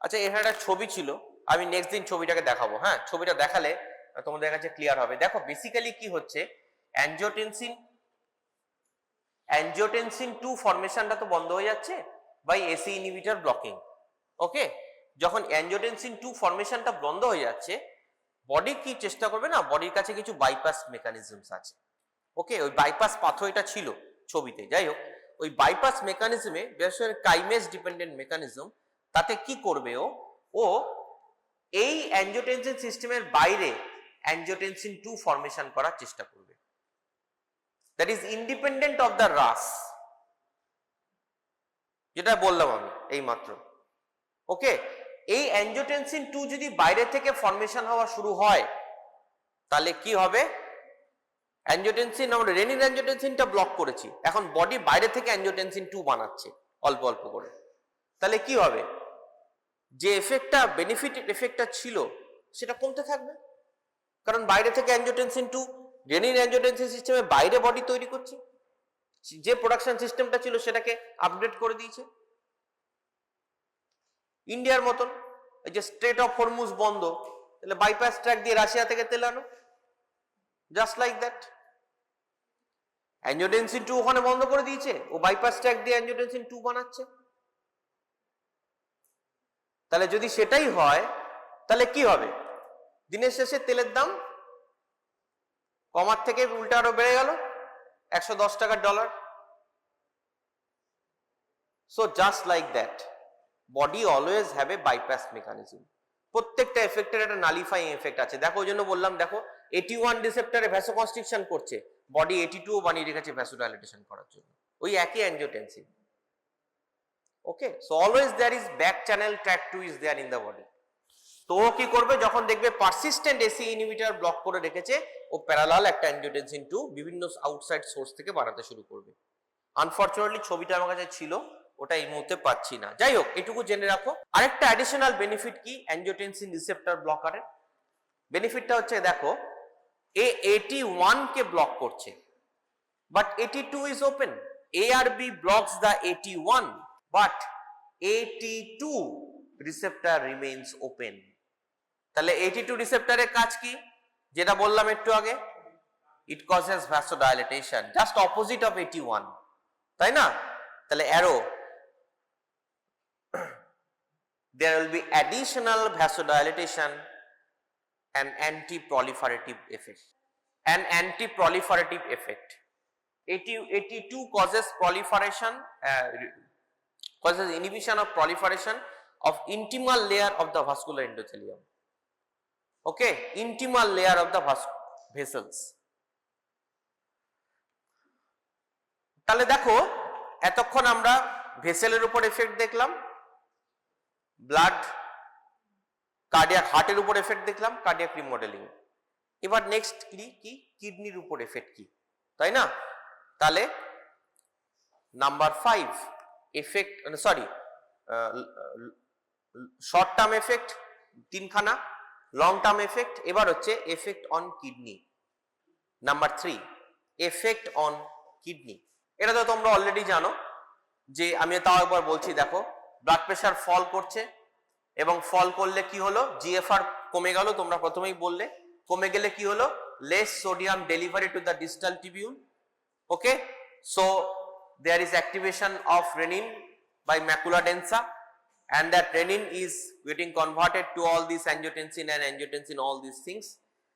আচ্ছা, এখানে একটা ছবি ছিল, আমি নেক্সট দিন ছবিটাকে দেখাবো। হ্যাঁ, ছবিটা দেখালে তোমাদের কাছে ক্লিয়ার হবে। দেখো বেসিক্যালি কি হচ্ছে, অ্যানজিওটেনসিন 2 ফরমেশনটা তো বন্ধ হয়ে যাচ্ছে বাই এসি ইনহিবিটর ব্লকিং। ওকে, যখন অ্যানজিওটেনসিন 2 ফরমেশনটা বন্ধ হয়ে যাচ্ছে, বডি কি চেষ্টা করবে না, বডির কাছে কিছু বাইপাস মেকানিজমস আছে। ওকে, ওই বাইপাস পাথওয়েটা ছিল ছবিতে, যাই হোক, ওই বাইপাস মেকানিজমে বিশেষ করে কাইমেজ ডিপেন্ডেন্ট মেকানিজম, তাতে কি করবে ও এই অ্যানজিওটেনসিন সিস্টেমের বাইরে অ্যানজিওটেনসিন 2 ফরমেশন করার চেষ্টা করবে, that is independent of the RAS, যেটা বললাম আমি এই মাত্র। ওকে, এই অ্যানজিওটেনসিন 2 যদি বাইরে থেকে ফরমেশন হওয়া শুরু হয়, তাহলে কি হবে, অ্যানজিওটেনসিন, আমরা রেনিন অ্যানজিওটেনসিনটা ব্লক করেছি, এখন বডি বাইরে থেকে অ্যানজিওটেনসিন 2 বানাচ্ছে অল্প অল্প করে, তাহলে কি হবে, যে এফেক্টটা বেনিফিটেড এফেক্টটা ছিল সেটা কমতে থাকবে, কারণ বাইরে থেকে অ্যানজিওটেনসিন 2 রেনিন অ্যানজিওটেনসিন সিস্টেমে বাইরে বডি তৈরি করছে, যে প্রোডাকশন সিস্টেমটা ছিল সেটাকে আপডেট করে দিয়েছে। ইন্ডিয়ার মতন এই যে স্ট্রেট অফ হরমুজ বন্ধ, তাহলে বাইপাস ট্র্যাক দিয়ে রাশিয়া থেকে তেল আনো, জাস্ট লাইক দ্যাট। অ্যানজিওটেনসিন 2 ওখানে বন্ধ করে দিয়েছে, ও বাইপাস ট্র্যাক দিয়ে অ্যানজিওটেনসিন 2 বানাচ্ছে। তাহলে যদি সেটাই হয়, তাহলে কি হবে, দিনের শেষে তেলের দাম কমার থেকে উল্টা আরো বেড়ে গেল, 110 টাকার dollar. So just like that, body always have a bypass mechanism, প্রত্যেকটা এফেক্টের একটা নালিফাইং এফেক্ট আছে। দেখো ওই জন্য বললাম, দেখো 81 রিসেপ্টরে ভ্যাসোকনস্ট্রিকশন করছে, বডি 82 বানিয়ে রেখেছে ভ্যাসোডাইলেটেশন করার জন্য, ওই একই angiotensin. Okay, so always there is back channel track 2 is there in the body. তো কি করবে, যখন দেখবে পারসিস্টেন্ট এসি ইনহিবিটর ব্লক করে রেখেছে, ও প্যারালাল একটা অ্যানজিওটেনসিন 2 বিভিন্ন আউটসাইড সোর্স থেকে বানাতে শুরু করবে। আনফরচুনেটলি ছবিটা আমার কাছে ছিল, ওটা এই মুহূর্তে পাচ্ছি না, যাই হোক এটুকু জেনে রাখো। আরেকটা অ্যাডিশনাল বেনিফিট কি অ্যানজিওটেনসিন রিসেপ্টর ব্লকারের, বেনিফিটটা হচ্ছে দেখো, এ 81 কে ব্লক করছে, but 82 is open. ARB blocks the 81, but 82 receptor remains open. তাহলে AT2 রিসেপ্টরের কাজ কি, যেটা বললাম একটু আগে, it causes ভ্যাসোডাইলেটেশন, just opposite of AT1, তাই না? তাহলে arrow, there will be additional vasodilatation and anti-proliferative effect. An anti-proliferative effect. AT2 causes proliferation, causes inhibition of proliferation of intimal layer of the vascular endothelium. Okay, intimal layer of the vessels. তাহলে দেখো এতক্ষণ আমরা ভেসেলের উপর effect দেখলাম, blood cardiac হার্টের উপর effect দেখলাম, cardiac remodelling. এবার নেক্সট কি কিডনির উপর এফেক্ট কি, তাই না? তাহলে number 5 effect, sorry short term effect তিনখানা, লং টার্ম এফেক্ট, এবার হচ্ছে effect on kidney. Number 3 effect on kidney, এটা তো তোমরা অলরেডি জানো, যে আমি তাও একবার বলছি, দেখো ব্লাড প্রেশার ফল করছে এবং ফল করলে কি হলো, জিএফআর কমে গেল, তোমরা প্রথমেই বললে, কমে গেলে কি হলো, less sodium delivery to the distal tubule. Okay, so there is activation of renin by macula densa, and that renin is getting converted to all these angiotensin and angiotensin, all these things,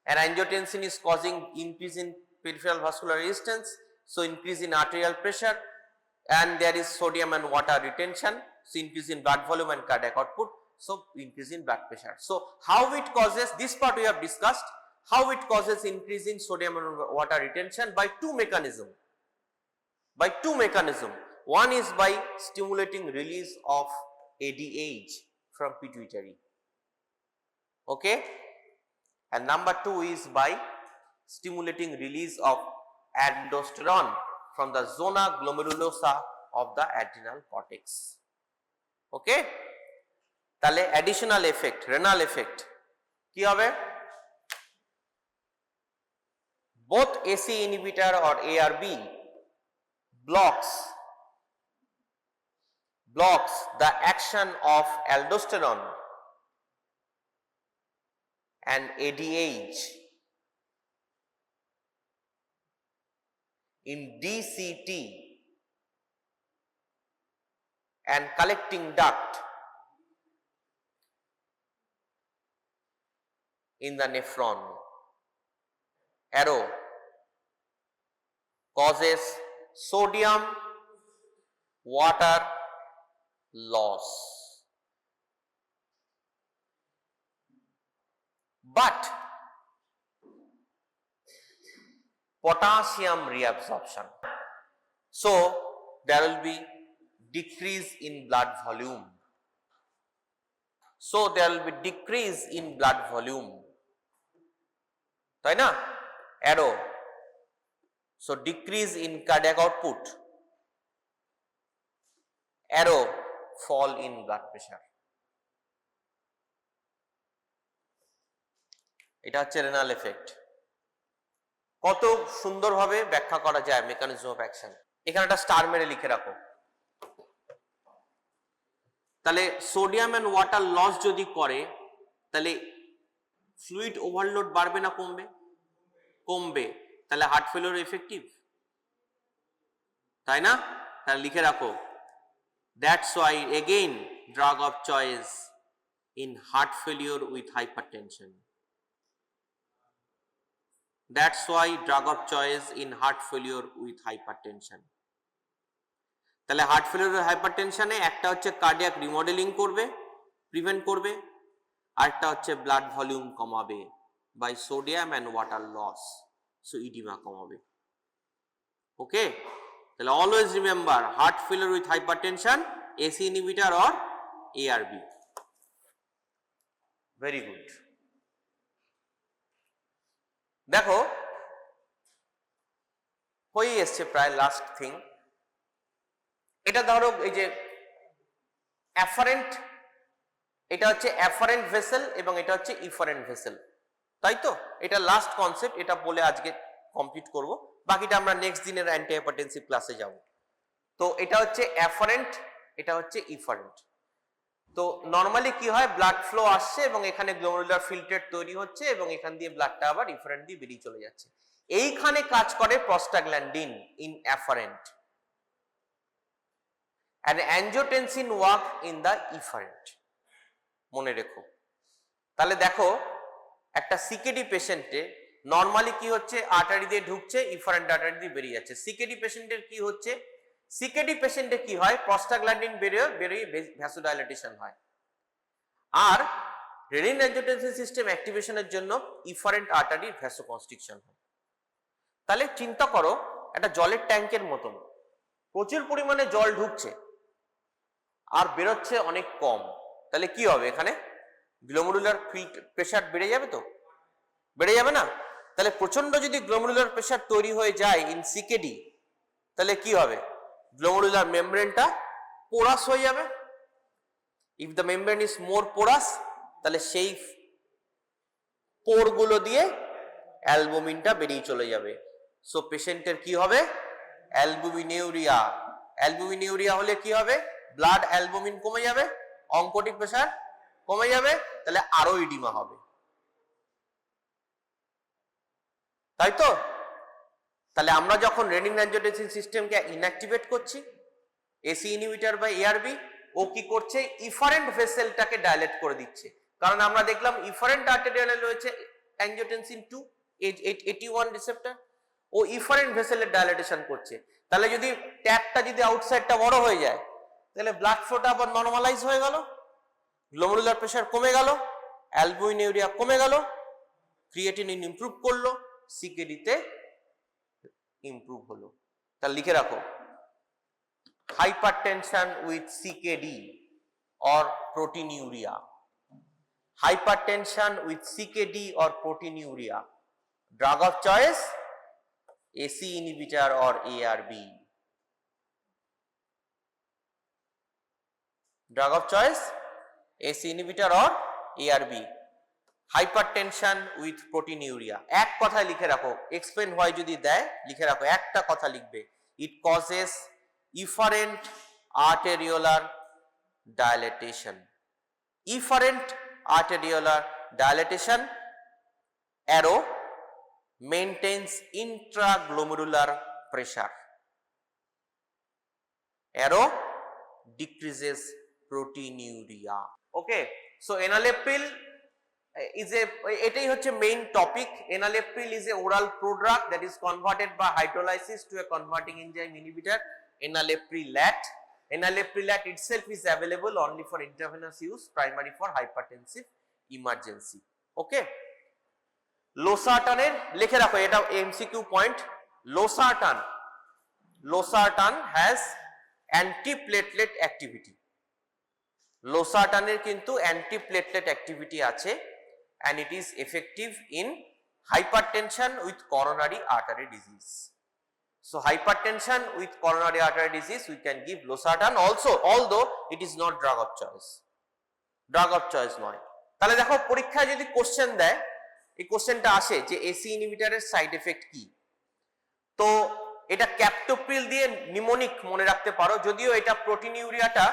and angiotensin is causing increase in peripheral vascular resistance, so increase in arterial pressure, and there is sodium and water retention, so increase in blood volume and cardiac output, so increase in blood pressure. So how it causes, this part we have discussed, how it causes increase in sodium and water retention by two mechanisms. By two mechanisms. One is by stimulating release of ADH from pituitary. Okay, and number 2 is by stimulating release of aldosterone from the zona glomerulosa of the adrenal cortex. Okay, তাহলে additional effect, renal effect কি হবে? Both AC inhibitor or ARB blocks the action of aldosterone and ADH in DCT and collecting duct in the nephron. Arrow causes sodium water loss, but potassium reabsorption, so there will be decrease in blood volume, so there will be decrease in blood volume, তাই না? arrow, so decrease in cardiac output, arrow fall in blood pressure. এটা হচ্ছে renal effect. কত সুন্দরভাবে ব্যাখ্যা করা যায় mechanism of action. এখানে একটা স্টার মেরে লিখে রাখো। তাহলে সোডিয়াম এন্ড ওয়াটার লস যদি করে, তাহলে ফ্লুইড ওভারলোড বাড়বে না কমবে? কমবে। তাহলে হার্ট ফেলিওর এফেক্টিভ, তাই না? তাহলে লিখে রাখো, that's why again drug of choice in heart failure with hypertension. That's why drug of choice in heart failure with hypertension. তাহলে হার্ট ফেলিওর হাইপারটেনশনে একটা হচ্ছে কার্ডিয়াক রিমডেলিং করবে, প্রিভেন্ট করবে, আর একটা হচ্ছে ব্লাড ভলিউম কমাবে by sodium and water loss, so edema কমাবে। ওকে, তাহলে always remember heart failure with hypertension, ACE inhibitor or ARB. Very good. দেখো হয়ে এসছে প্রায় লাস্ট থিং। এটা ধরো এই যে অ্যাফারেন্ট, এটা হচ্ছে অ্যাফারেন্ট ভেসেল এবং এটা হচ্ছে ইফারেন্ট ভেসেল, তাই তো? এটা লাস্ট কনসেপ্ট, এটা বলে আজকে কমপ্লিট করব, বাকিটা আমরা নেক্সট দিনের অ্যান্টি হাইপারটেনসিভ ক্লাসে যাব। তো এটা হচ্ছে অ্যাফারেন্ট, এটা হচ্ছে ইফারেন্ট। তো তো নর্মালি কি হয়, ব্লাড ফ্লো আসছে এবং এখানে গ্লোমেরুলার ফিল্ট্রেট তৈরি হচ্ছে এবং এখান দিয়ে ব্লাডটা আবার ইফারেন্ট দিয়ে বেরিয়ে চলে যাচ্ছে। এইখানে কাজ করে prostaglandin in afferent and angiotensin work in the efferent, মনে রেখো। তাহলে দেখো একটা সিকেডি পেশেন্টে নরমালি কি হচ্ছে, আর্টারি দিয়ে ঢুকছে, ইফারেন্ট আর্টারি দিয়ে বেরিয়ে যাচ্ছে। সিকেডি পেশেন্টের কি হচ্ছে, সিকেডি পেশেন্টে কি হয়, প্রস্টাগ্ল্যান্ডিন বেরিয়ে ভ্যাসোডাইলেটেশন হয়, আর রেনিন অ্যাঞ্জিওটেনসিন সিস্টেম অ্যাক্টিভেশনের জন্য ইফারেন্ট আর্টারির ভ্যাসোকনস্ট্রিকশন হয়। তাহলে চিন্তা করো একটা জলের ট্যাঙ্কের মতন, প্রচুর পরিমাণে জল ঢুকছে আর বেরোচ্ছে অনেক কম, তাহলে কি হবে, এখানে গ্লোমেরুলার প্রেসার বেড়ে যাবে, তো বেড়ে যাবে না? তাহলে প্রচন্ড যদি গ্লোমেরুলার প্রেসার তৈরি হয়ে যায় ইন সিকেডি, তাহলে কি হবে, গ্লোমেরুলার মেমব্রেনটা পোরাস হয়ে যাবে। If the membrane is more porous, তাহলে সেই পোরগুলো দিয়ে অ্যালবুমিনটা বেরিয়ে চলে যাবে। সো পেশেন্টের কি হবে, অ্যালবুমিনিউরিয়া। অ্যালবুমিনিউরিয়া হলে কি হবে, ব্লাড অ্যালবুমিন কমে যাবে, অঙ্কোটিক প্রেসার কমে যাবে, তাহলে আরো ইডিমা হবে, তাই তো? তাহলে আমরা যখন রেনিন অ্যাঞ্জিওটেনসিন সিস্টেমকে ইনঅ্যাক্টিভেট করছি, এসি ইনহিবিটর বা এআরবি, ও কি করছে, ইফারেন্ট ভেসেলটাকে ডাইলেট করে দিচ্ছে। কারণ আমরা দেখলাম ইফারেন্ট আর্টেরিয়ালে রয়েছে অ্যাঞ্জিওটেনসিন 2 81 রিসেপ্টর, ও ইফারেন্ট ভেসেলের ডাইলেটেশন করছে। তাহলে যদি ট্যাপটা যদি আউটসাইডটা বড় হয়ে যায়, তাহলে ব্লাড ফ্লোটা আবার নরমালাইজ হয়ে গেল, গ্লোমেরুলার প্রেসার কমে গেল, অ্যালবুমিনিউরিয়া কমে গেল, ক্রিয়েটিনিন ইমপ্রুভ করলো, সিকেডিতে ইমপ্রুভ হলো। তাহলে লিখে রাখো, hypertension with CKD or proteinuria. Hypertension with CKD or proteinuria. Drug of choice, AC inhibitor or ARB. Drug of choice, AC inhibitor or ARB. Hypertension with proteinuria. এক কথা লিখে রাখো, explain why যদি দেয় লিখে রাখো, একটা কথা লিখবে, it causes efferent arteriolar dilatation. Efferent arteriolar dilatation, arrow maintains intraglomerular pressure, arrow decreases proteinuria. Okay, so enalapril is এটাই হচ্ছে main topic. enalapril is a oral prodrug that is converted by hydrolysis to a converting enzyme inhibitor, enalaprilat. Enalaprilat itself is available only for intravenous use, primary for hypertensive emergency. Okay, losartan লিখে রাখো, এটা MCQ point. losartan has antiplatelet activity. losartaনের কিন্তু antiplatelet activity আছে, and it is effective in hypertension with coronary artery disease. So hypertension with coronary artery disease, we can give losartan also, although it is not drug of choice. Drug of choice নয়। তাহলে দেখো পরীক্ষায় যদি question দেয়, এই কোশ্চেনটা আসে যে এসি ইনহিবিটরের সাইড এফেক্ট কি, তো এটা ক্যাপটোপ্রিল দিয়ে নিমোনিক মনে রাখতে পারো, যদিও এটা প্রোটিনিউরিয়াটা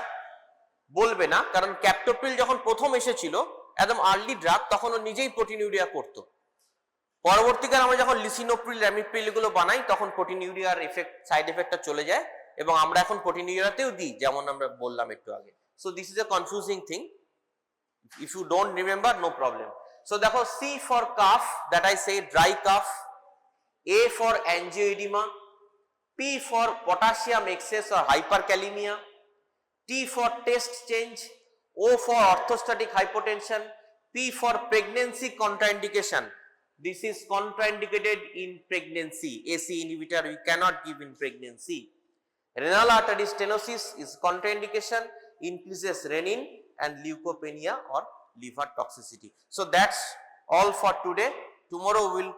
বলবে না, কারণ ক্যাপটোপ্রিল যখন প্রথম এসেছিল একদম আর্লি ড্রাগ, তখন ও নিজেই প্রোটিনিউরিয়া করতো। পরবর্তীকালে আমরা যখন লিসিনোপ্রিল, র্যামিপ্রিল এগুলো বানাই, তখন প্রোটিনিউরিয়ার এফেক্ট, সাইড এফেক্টটা চলে যায়, এবং আমরা এখন প্রোটিনিউরিয়াতেও দিই, যেমন আমরা বললাম একটু আগে। So this is a confusing thing, if you don't remember, no problem. So দেখো, C for cough, that I say dry cough, A for angioedema, P for potassium excess or hyperkalemia, T for taste change, O for orthostatic hypotension, P for pregnancy contraindication. This is contraindicated in pregnancy. AC inhibitor we cannot give in pregnancy. Renal artery stenosis is contraindication, increases renin and leukopenia or liver toxicity. So that's all for today. Tomorrow we will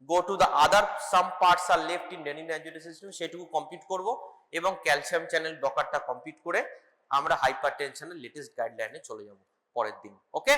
go to the other, some parts are left in renin angiotensin system, সেটুকু complete করব, এবং calcium channel ব্লকারটা complete করে আমরা হাইপারটেনশনের latest গাইডলাইনে চলে যাব পরের দিন। ওকে।